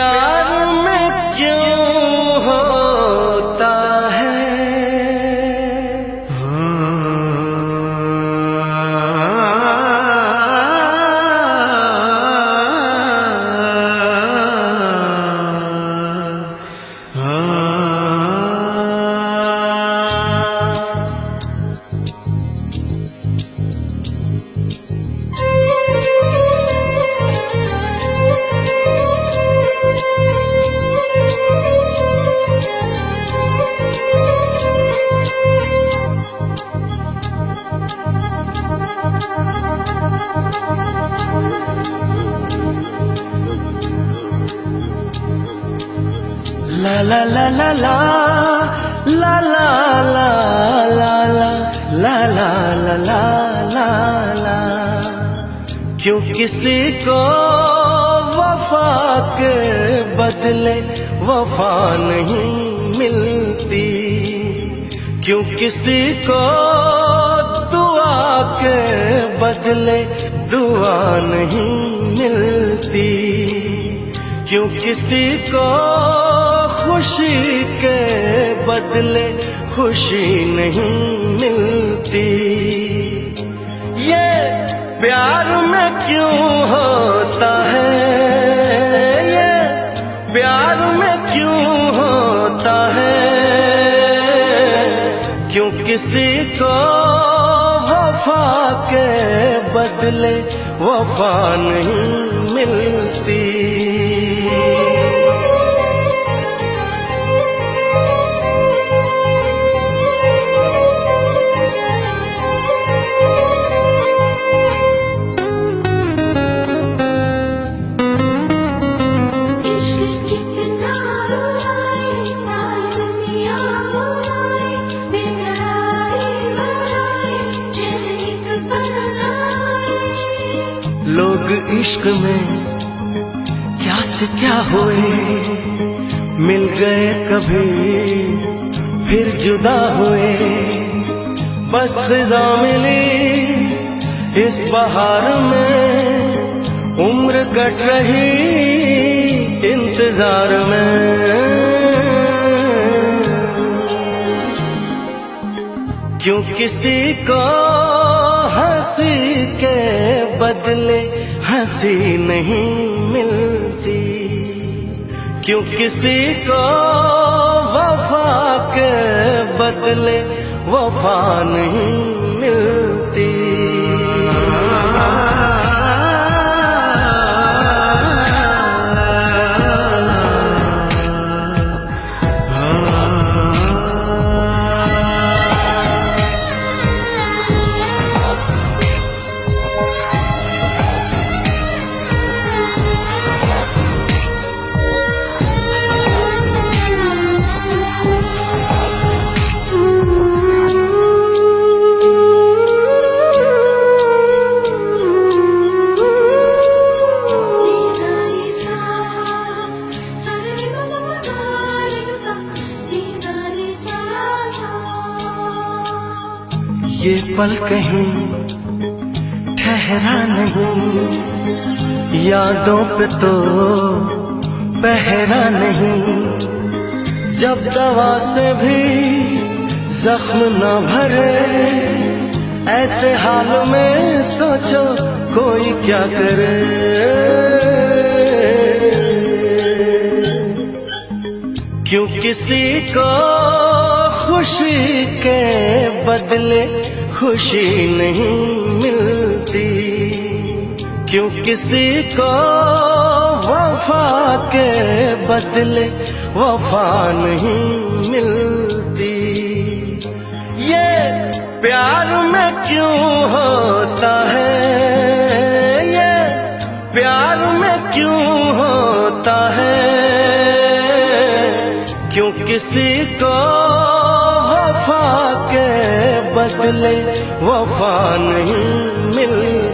प्यार में क्यों होता है ला ला ला ला ला ला ला ला ला ला ला ला ला ला। क्यों किसी को वफा के बदले वफा नहीं मिलती, क्यों किसी को दुआ के बदले दुआ नहीं मिलती, क्यों किसी को खुशी के बदले खुशी नहीं मिलती। ये प्यार में क्यों होता है, ये प्यार में क्यों होता है, क्यों किसी को वफा के बदले वफा नहीं मिलती। लोग इश्क में क्या से क्या हुए, मिल गए कभी फिर जुदा हुए। बस फिजा मिली इस बहार में, उम्र कट रही इंतजार में। क्यों किसी को हंसी के बदले हंसी नहीं मिलती, क्यों किसी को वफा के बदले वफा नहीं मिलती। ये पल कहीं ठहरा नहीं, यादों पे तो पहरा नहीं। जब दवा से भी जख्म न भरे, ऐसे हाल में सोचो कोई क्या करे। क्यों किसी को खुशी के बदले खुशी नहीं मिलती, क्यों किसी को वफा के बदले वफा नहीं मिलती। ये प्यार में क्यों होता है, ये प्यार में क्यों होता है, क्यों किसी को वफा के बदले वफा नहीं मिलती।